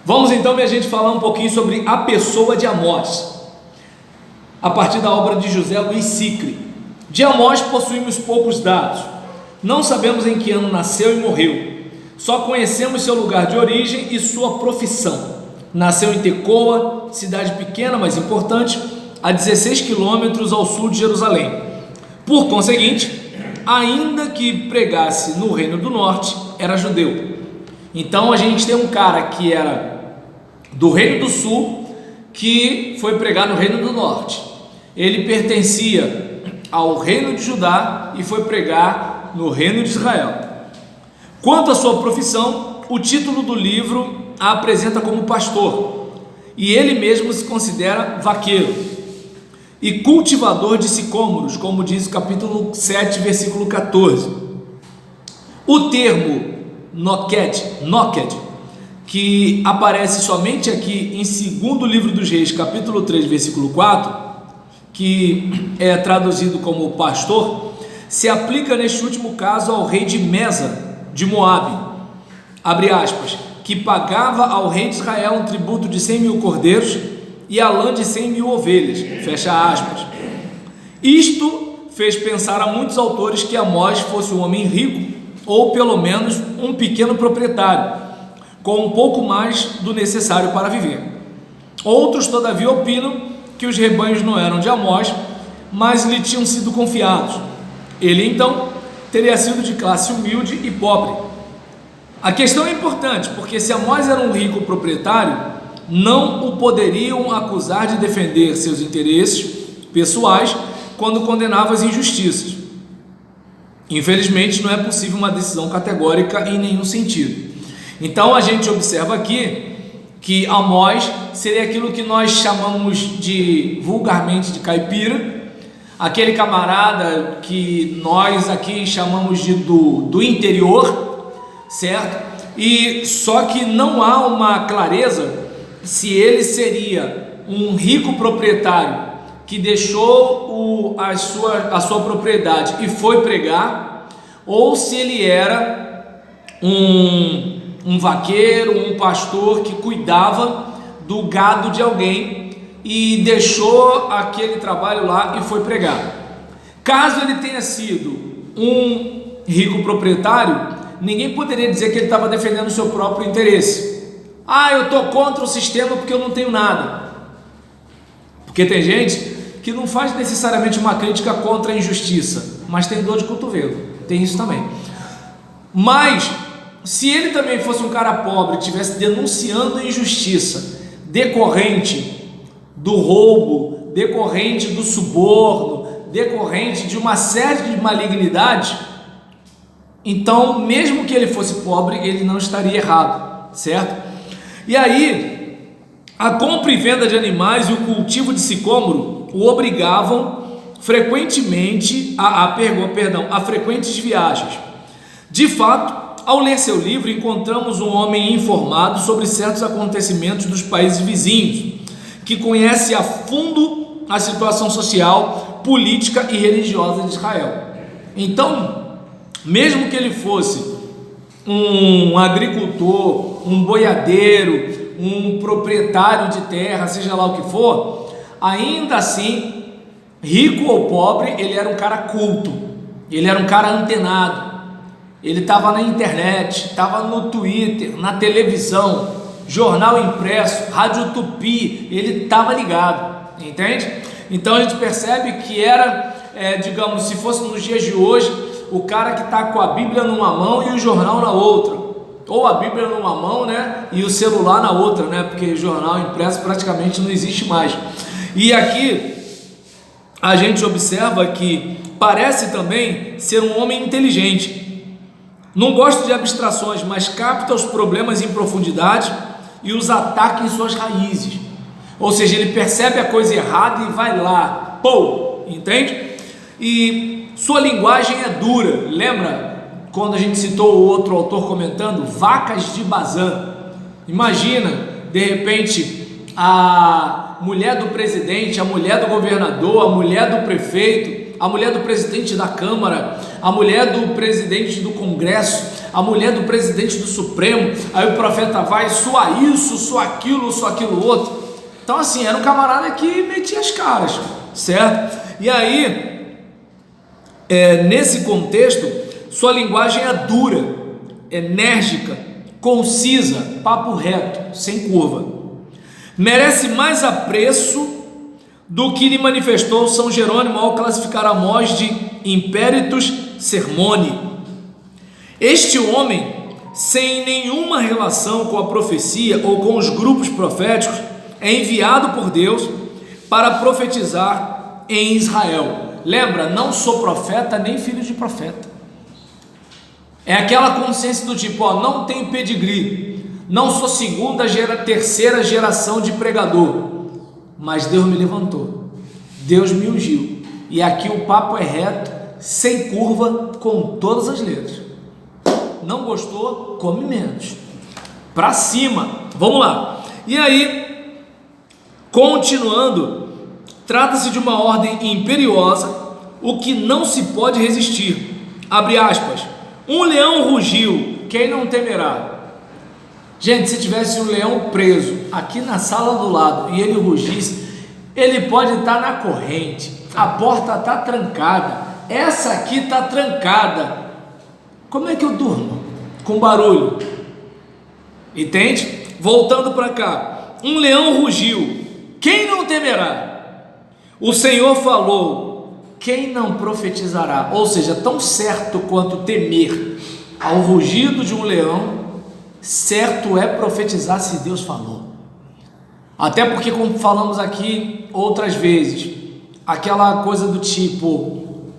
Vamos então, minha gente, falar um pouquinho sobre a pessoa de Amós, a partir da obra de José Luiz Sicre. De Amós possuímos poucos dados, não sabemos em que ano nasceu e morreu, só conhecemos seu lugar de origem e sua profissão. Nasceu em Tecoa, cidade pequena, mas importante, a 16 quilômetros ao sul de Jerusalém. Por conseguinte, ainda que pregasse no Reino do Norte, era judeu. Então a gente tem um cara que era do Reino do Sul, que foi pregar no Reino do Norte. Ele pertencia ao Reino de Judá e foi pregar no Reino de Israel. Quanto à sua profissão, o título do livro a apresenta como pastor, e ele mesmo se considera vaqueiro e cultivador de sicômoros, como diz o capítulo 7, versículo 14. O termo Noked, que aparece somente aqui em 2º livro dos Reis, capítulo 3, versículo 4, que é traduzido como pastor, se aplica neste último caso ao rei de Mesa, de Moabe, abre aspas, que pagava ao rei de Israel um tributo de 100 mil cordeiros e a lã de 100 mil ovelhas, fecha aspas. Isto fez pensar a muitos autores que Amós fosse um homem rico, ou pelo menos um pequeno proprietário, com um pouco mais do necessário para viver. Outros, todavia, opinam que os rebanhos não eram de Amós, mas lhe tinham sido confiados. Ele, então, teria sido de classe humilde e pobre. A questão é importante, porque se Amós era um rico proprietário, não o poderiam acusar de defender seus interesses pessoais quando condenava as injustiças. Infelizmente, não é possível uma decisão categórica em nenhum sentido. Então, a gente observa aqui que Amós seria aquilo que nós chamamos vulgarmente de caipira, aquele camarada que nós aqui chamamos do interior, certo? E só que não há uma clareza se ele seria um rico proprietário que deixou a sua propriedade e foi pregar, ou se ele era um vaqueiro, um pastor que cuidava do gado de alguém e deixou aquele trabalho lá e foi pregar. Caso ele tenha sido um rico proprietário, ninguém poderia dizer que ele estava defendendo o seu próprio interesse. Eu estou contra o sistema porque eu não tenho nada. Porque tem gente que não faz necessariamente uma crítica contra a injustiça, mas tem dor de cotovelo, tem isso também. Mas se ele também fosse um cara pobre, estivesse denunciando a injustiça decorrente do roubo, decorrente do suborno, decorrente de uma série de malignidades, então, mesmo que ele fosse pobre, ele não estaria errado, certo? E aí, a compra e venda de animais e o cultivo de sicômoro o obrigavam frequentemente a frequentes viagens. De fato, ao ler seu livro, encontramos um homem informado sobre certos acontecimentos dos países vizinhos, que conhece a fundo a situação social, política e religiosa de Israel. Então, mesmo que ele fosse um agricultor, um boiadeiro, um proprietário de terra, seja lá o que for, ainda assim, rico ou pobre, ele era um cara culto, ele era um cara antenado, ele estava na internet, estava no Twitter, na televisão, jornal impresso, rádio Tupi, ele estava ligado, entende? Então a gente percebe que era, digamos, se fosse nos dias de hoje, o cara que está com a Bíblia numa mão e o jornal na outra, ou a Bíblia numa mão, né, e o celular na outra, né, porque jornal impresso praticamente não existe mais. E aqui a gente observa que parece também ser um homem inteligente, não gosta de abstrações, mas capta os problemas em profundidade e os ataca em suas raízes, ou seja, ele percebe a coisa errada e vai lá, entende? E sua linguagem é dura. Lembra quando a gente citou o outro autor comentando vacas de Bazã? Imagina, de repente, a mulher do presidente, a mulher do governador, a mulher do prefeito, a mulher do presidente da Câmara, a mulher do presidente do Congresso, a mulher do presidente do Supremo, aí o profeta vai, sua isso, sua aquilo outro. Então assim, era um camarada que metia as caras, certo? E aí, nesse contexto, sua linguagem é dura, enérgica, concisa, papo reto, sem curva. Merece mais apreço do que lhe manifestou São Jerônimo ao classificar Amós de impéritus sermone. Este homem, sem nenhuma relação com a profecia ou com os grupos proféticos, é enviado por Deus para profetizar em Israel. Lembra, não sou profeta nem filho de profeta. É aquela consciência do tipo, não tenho pedigree, não sou terceira geração de pregador, mas Deus me levantou, Deus me ungiu, e aqui o papo é reto, sem curva, com todas as letras. Não gostou? Come menos, para cima, vamos lá. E aí, continuando, trata-se de uma ordem imperiosa, o que não se pode resistir. Abre aspas. Um leão rugiu, quem não temerá? Gente, se tivesse um leão preso aqui na sala do lado e ele rugisse, ele pode estar na corrente, a porta está trancada, essa aqui está trancada. Como é que eu durmo? Com barulho. Entende? Voltando para cá. Um leão rugiu, quem não temerá? O Senhor falou, quem não profetizará? Ou seja, tão certo quanto temer ao rugido de um leão, certo é profetizar se Deus falou. Até porque, como falamos aqui outras vezes, aquela coisa do tipo,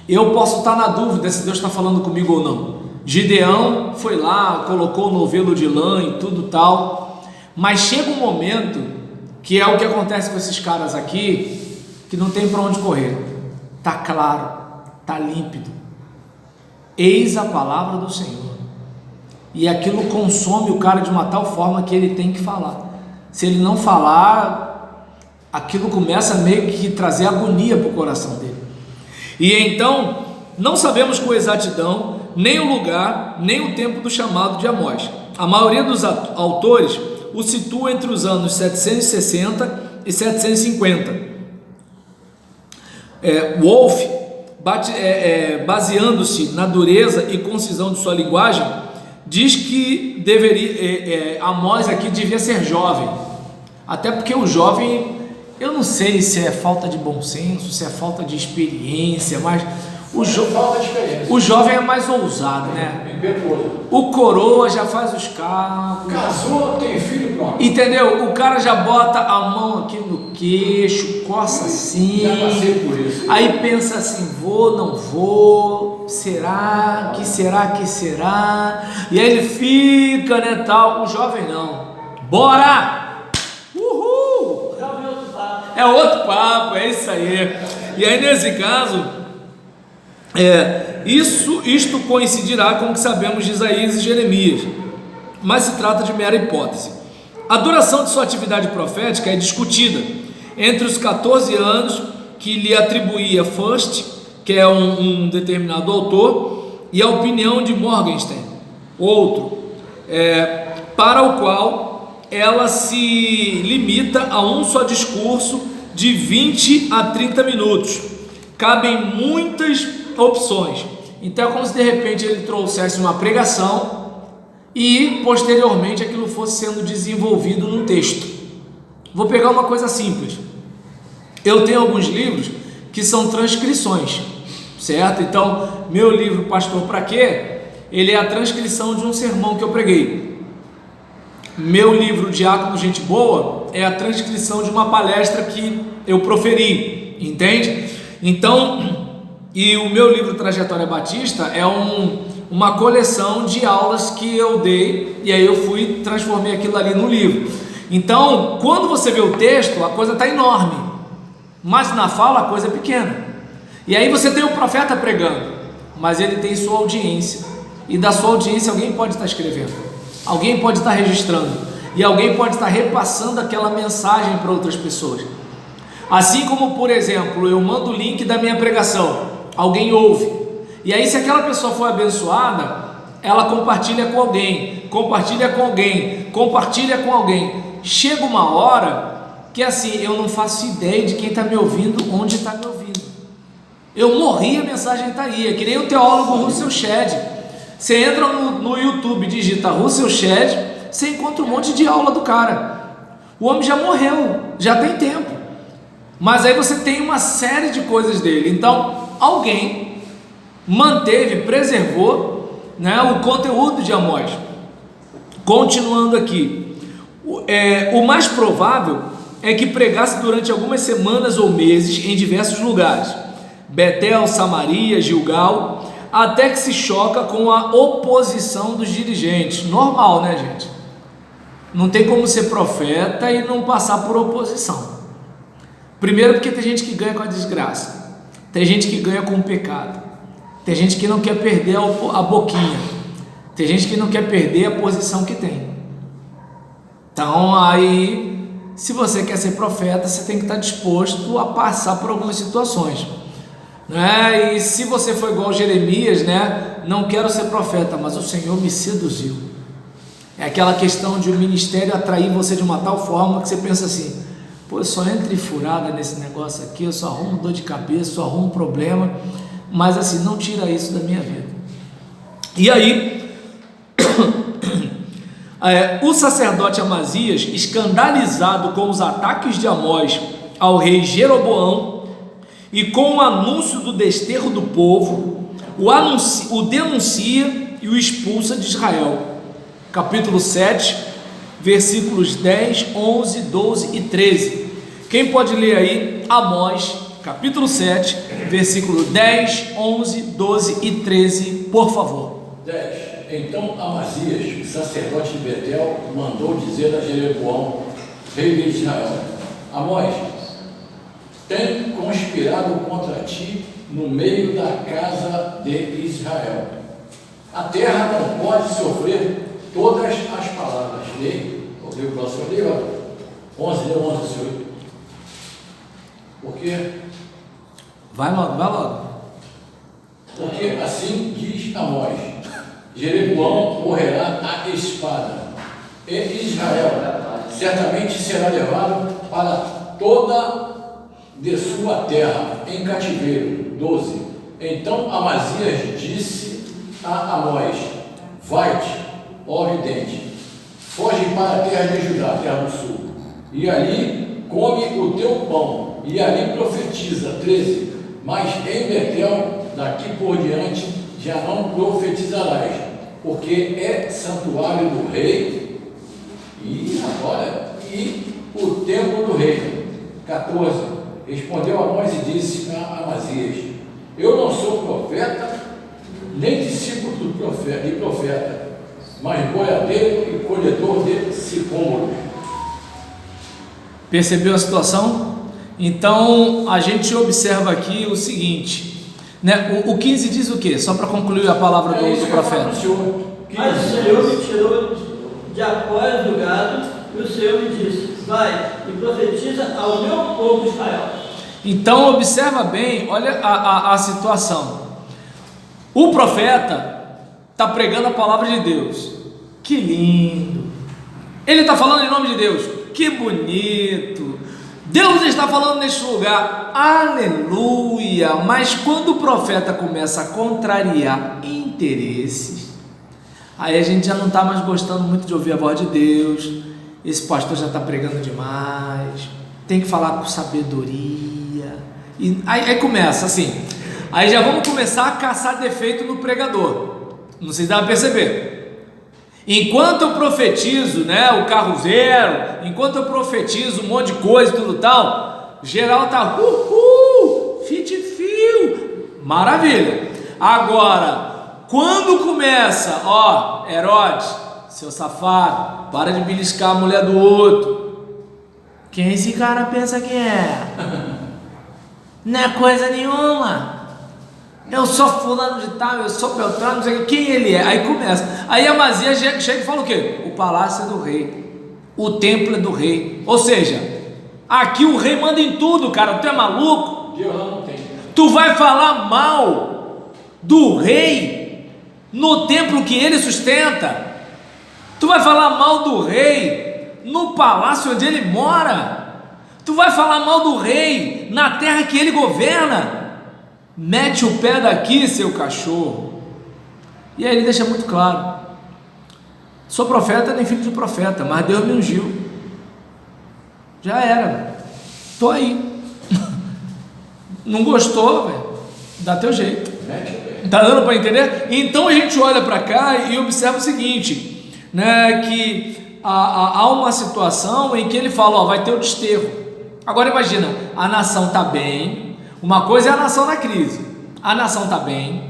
eu posso estar na dúvida se Deus está falando comigo ou não. Gideão foi lá, colocou o novelo de lã e tudo tal, mas chega um momento, que é o que acontece com esses caras aqui, que não tem para onde correr. Está claro, está límpido. Eis a palavra do Senhor. E aquilo consome o cara de uma tal forma que ele tem que falar. Se ele não falar, aquilo começa meio que trazer agonia para o coração dele. E então, não sabemos com exatidão nem o lugar, nem o tempo do chamado de Amós. A maioria dos autores o situa entre os anos 760 e 750. Wolff, baseando-se na dureza e concisão de sua linguagem, diz que Amós aqui devia ser jovem, até porque o jovem, eu não sei se é falta de bom senso, se é falta de experiência, mas o jovem é mais ousado, né? O coroa já faz os cálculos. Casou, tem filho, pronto. Entendeu? O cara já bota a mão aqui no queixo, coça assim. Já passei por isso. Aí pensa assim, vou, não vou, será? E aí ele fica, né, tal. O jovem não. Bora! Uhul! É outro papo, é isso aí. E aí nesse caso, isto coincidirá com o que sabemos de Isaías e Jeremias, mas se trata de mera hipótese. A duração de sua atividade profética é discutida entre os 14 anos que lhe atribuía Fust, que é um determinado autor, e a opinião de Morgenstern, outro, para o qual ela se limita a um só discurso de 20 a 30 minutos. Cabem muitas opções. Então é como se de repente ele trouxesse uma pregação e posteriormente aquilo fosse sendo desenvolvido num texto. Vou pegar uma coisa simples. Eu tenho alguns livros que são transcrições, certo? Então, meu livro Pastor Pra Quê? Ele é a transcrição de um sermão que eu preguei. Meu livro Diácono Gente Boa é a transcrição de uma palestra que eu proferi, entende? Então, e o meu livro Trajetória Batista é uma coleção de aulas que eu dei, e aí eu transformei aquilo ali no livro. Então, quando você vê o texto, a coisa está enorme, mas na fala a coisa é pequena. E aí você tem o profeta pregando, mas ele tem sua audiência, e da sua audiência alguém pode estar escrevendo, alguém pode estar registrando, e alguém pode estar repassando aquela mensagem para outras pessoas. Assim como, por exemplo, eu mando o link da minha pregação, alguém ouve, e aí se aquela pessoa for abençoada, ela compartilha com alguém, compartilha com alguém, compartilha com alguém. Chega uma hora que assim, eu não faço ideia de quem está me ouvindo, onde está me ouvindo. Eu morri, a mensagem está aí. É que nem o teólogo Russell Shedd. Você entra no YouTube, digita Russell Shedd, você encontra um monte de aula do cara. O homem já morreu, já tem tempo. Mas aí você tem uma série de coisas dele. Então, alguém manteve, preservou, né, o conteúdo de Amós. Continuando aqui, o mais provável é que pregasse durante algumas semanas ou meses em diversos lugares, Betel, Samaria, Gilgal, até que se choca com a oposição dos dirigentes. Normal, né, gente? Não tem como ser profeta e não passar por oposição. Primeiro porque tem gente que ganha com a desgraça, tem gente que ganha com o pecado, tem gente que não quer perder a boquinha, tem gente que não quer perder a posição que tem. Então aí, se você quer ser profeta, você tem que estar disposto a passar por algumas situações, né? E se você for igual Jeremias, né? Não quero ser profeta, mas o Senhor me seduziu. É aquela questão de o ministério atrair você de uma tal forma que você pensa assim: pô, eu só entro furada nesse negócio aqui, eu só arrumo dor de cabeça, só arrumo problema, mas assim, não tira isso da minha vida. E aí, o sacerdote Amazias, escandalizado com os ataques de Amós ao rei Jeroboão e com o anúncio do desterro do povo, o denuncia e o expulsa de Israel. Capítulo 7, versículos 10, 11, 12 e 13. Quem pode ler aí? Amós, capítulo 7, versículo 10, 11, 12 e 13, por favor. 10. Então Amazias, sacerdote de Betel, mandou dizer a Jeroboão, rei de Israel: Amós tem conspirado contra ti no meio da casa de Israel. A terra não pode sofrer todas as palavras. Ouviu o próximo ali, ó. 11, leu 11, senhor. Por quê? Vai logo. Porque assim diz Amós: Jeroboão morrerá à espada, e Israel certamente será levado para toda de sua terra em cativeiro. 12. Então Amazias disse a Amós: vai-te, ó vidente, foge para a terra de Judá, terra do sul, e ali come o teu pão, e ali profetiza. 13. Mas em Betel, daqui por diante, já não profetizarás, porque é santuário do rei, e o templo do rei. 14. Respondeu Amós e disse a Amazias: eu não sou profeta, nem discípulo de profeta, mas boiadeiro e colhedor de sicômoros. Percebeu a situação? Então a gente observa aqui o seguinte, né? O 15 diz o quê? Só para concluir a palavra do profeta. Mas o Senhor me tirou de após do gado, e o Senhor me disse: vai e profetiza ao meu povo Israel. Então observa bem, olha a situação. O profeta está pregando a palavra de Deus. Que lindo! Ele está falando em nome de Deus. Que bonito! Deus está falando neste lugar. Aleluia! Mas quando o profeta começa a contrariar interesses, aí a gente já não está mais gostando muito de ouvir a voz de Deus. Esse pastor já está pregando demais. Tem que falar com sabedoria. E aí começa assim. Aí já vamos começar a caçar defeito no pregador. Não sei se dá para perceber. Enquanto eu profetizo, né, o carro zero, enquanto eu profetizo um monte de coisa e tudo tal, geral tá fit fio, maravilha. Agora, quando começa, ó, Herodes, seu safado, para de beliscar a mulher do outro. Quem esse cara pensa que é? Não é coisa nenhuma. Eu sou fulano de tal, eu sou Beltrano, não sei quem ele é. Aí começa. Aí Amazias chega e fala o quê? O palácio é do rei, o templo é do rei. Ou seja, aqui o rei manda em tudo, cara. Tu é maluco? Deus não tem. Tu vai falar mal do rei? no templo que ele sustenta. Tu vai falar mal do rei no palácio onde ele mora. Tu vai falar mal do rei na terra que ele governa. Mete o pé daqui, seu cachorro. E aí ele deixa muito claro: sou profeta nem filho de profeta, mas Deus me ungiu. Já era, tô aí. Não gostou, velho? Dá teu jeito. Tá dando para entender? Então a gente olha para cá e observa o seguinte, né, que há uma situação em que ele fala, ó, vai ter o desterro. Agora imagina, a nação tá bem. Uma coisa é a nação na crise. A nação tá bem,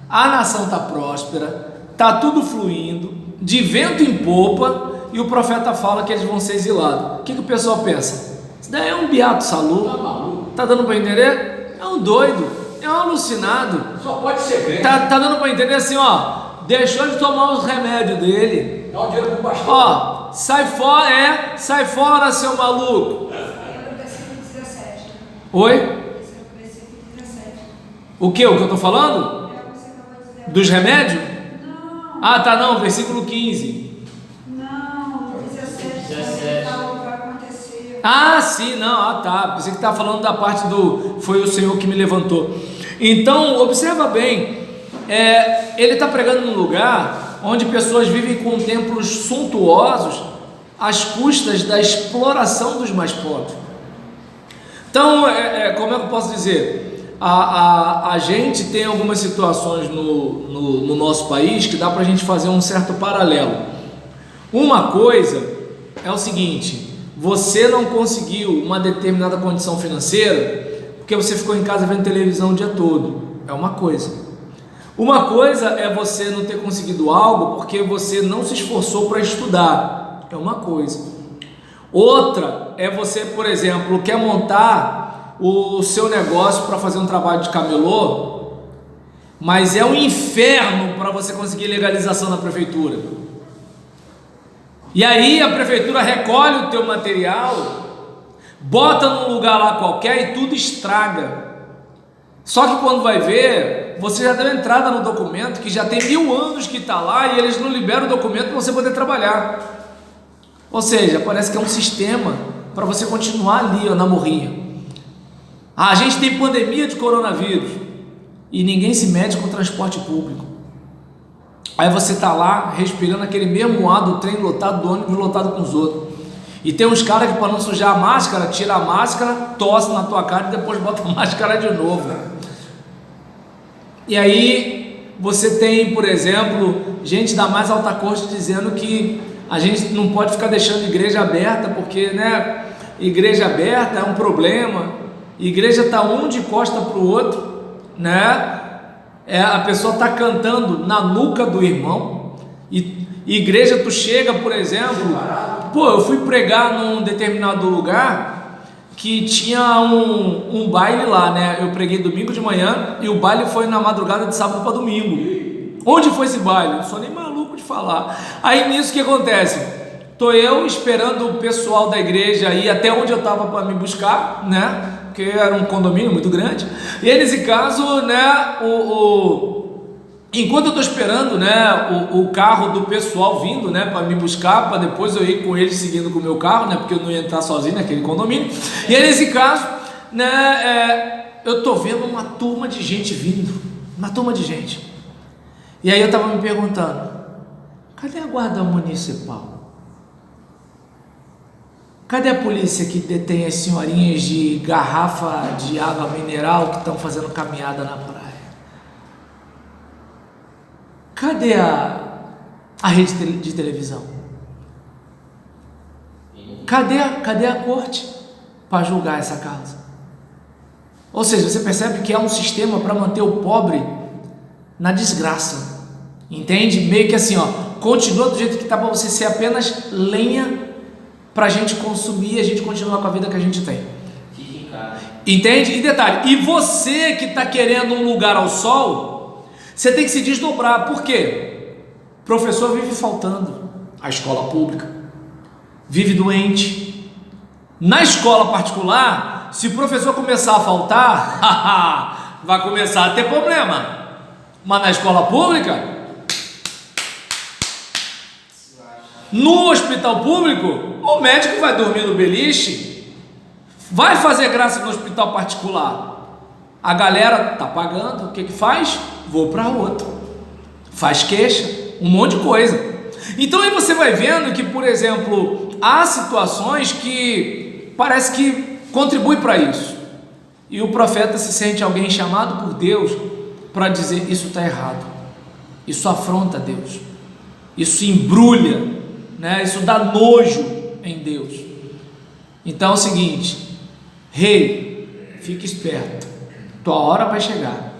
a nação tá próspera, tá tudo fluindo, de vento em popa, e o profeta fala que eles vão ser exilados. O que o pessoal pensa? Isso daí é um beato salu. Tá dando para entender? É um doido, é um alucinado. Só pode ser crente. Tá dando para entender assim, ó, deixou de tomar os remédios dele. Dá o dinheiro pro pastor. Ó, sai fora, seu maluco. Oi? O que eu tô falando? Dos remédios? Ah, tá, não, versículo 15. Ah, sim, não, tá. Pensei que estava falando da parte do foi o Senhor que me levantou. Então, observa bem, ele está pregando num lugar onde pessoas vivem com templos suntuosos às custas da exploração dos mais pobres. Então, como é que eu posso dizer? A gente tem algumas situações no nosso país que dá para a gente fazer um certo paralelo. Uma coisa é o seguinte: você não conseguiu uma determinada condição financeira porque você ficou em casa vendo televisão o dia todo. É uma coisa. Uma coisa é você não ter conseguido algo porque você não se esforçou para estudar. É uma coisa. Outra é você, por exemplo, quer montar o seu negócio para fazer um trabalho de camelô, mas é um inferno para você conseguir legalização na prefeitura. E aí a prefeitura recolhe o teu material, bota num lugar lá qualquer e tudo estraga. Só que quando vai ver, você já deu entrada no documento que já tem 1000 anos que está lá e eles não liberam o documento para você poder trabalhar. Ou seja, parece que é um sistema para você continuar ali, ó, na morrinha. A gente tem pandemia de coronavírus e ninguém se mete com o transporte público. Aí você está lá respirando aquele mesmo ar do trem lotado, do ônibus lotado com os outros. E tem uns caras que, para não sujar a máscara, tira a máscara, tosse na tua cara e depois bota a máscara de novo. E aí você tem, por exemplo, gente da mais alta corte dizendo que a gente não pode ficar deixando a igreja aberta porque, né, igreja aberta é um problema. Igreja está um de costa para o outro, né? A pessoa está cantando na nuca do irmão. E igreja, tu chega, por exemplo, eu fui pregar num determinado lugar que tinha um baile lá, né? Eu preguei domingo de manhã e o baile foi na madrugada de sábado para domingo. Onde foi esse baile? Não sou nem maluco de falar. Aí nisso, o que acontece? Tô eu esperando o pessoal da igreja ir até onde eu estava para me buscar, né? Porque era um condomínio muito grande. E aí, nesse caso, né, enquanto eu estou esperando, né, o carro do pessoal vindo, né, para me buscar, para depois eu ir com eles seguindo com o meu carro, né, porque eu não ia entrar sozinho naquele condomínio. E aí, nesse caso, né, eu estou vendo uma turma de gente vindo, uma turma de gente. E aí eu estava me perguntando, cadê a guarda municipal? Cadê a polícia que detém as senhorinhas de garrafa de água mineral que estão fazendo caminhada na praia? Cadê a rede de televisão? Cadê a corte para julgar essa causa? Ou seja, você percebe que é um sistema para manter o pobre na desgraça. Entende? Meio que assim, ó, continua do jeito que está para você ser apenas lenha para a gente consumir e a gente continuar com a vida que a gente tem. Entende? E detalhe, e você que está querendo um lugar ao sol, você tem que se desdobrar. Por quê? O professor vive faltando, a escola pública vive doente. Na escola particular, se o professor começar a faltar, vai começar a ter problema. Mas na escola pública, No hospital público, o médico vai dormir no beliche, vai fazer graça no hospital particular. A galera tá pagando, o que que faz? Vou para outro. Faz queixa, um monte de coisa. Então aí você vai vendo que, por exemplo, há situações que parece que contribuem para isso. E o profeta se sente alguém chamado por Deus para dizer: isso está errado, isso afronta Deus, isso embrulha, né? Isso dá nojo em Deus. Então é o seguinte: rei, fique esperto, tua hora vai chegar,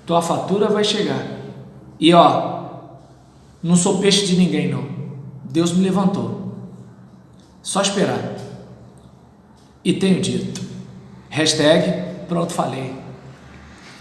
tua fatura vai chegar. E ó, não sou peixe de ninguém não, Deus me levantou, só esperar. E tenho dito, hashtag pronto falei.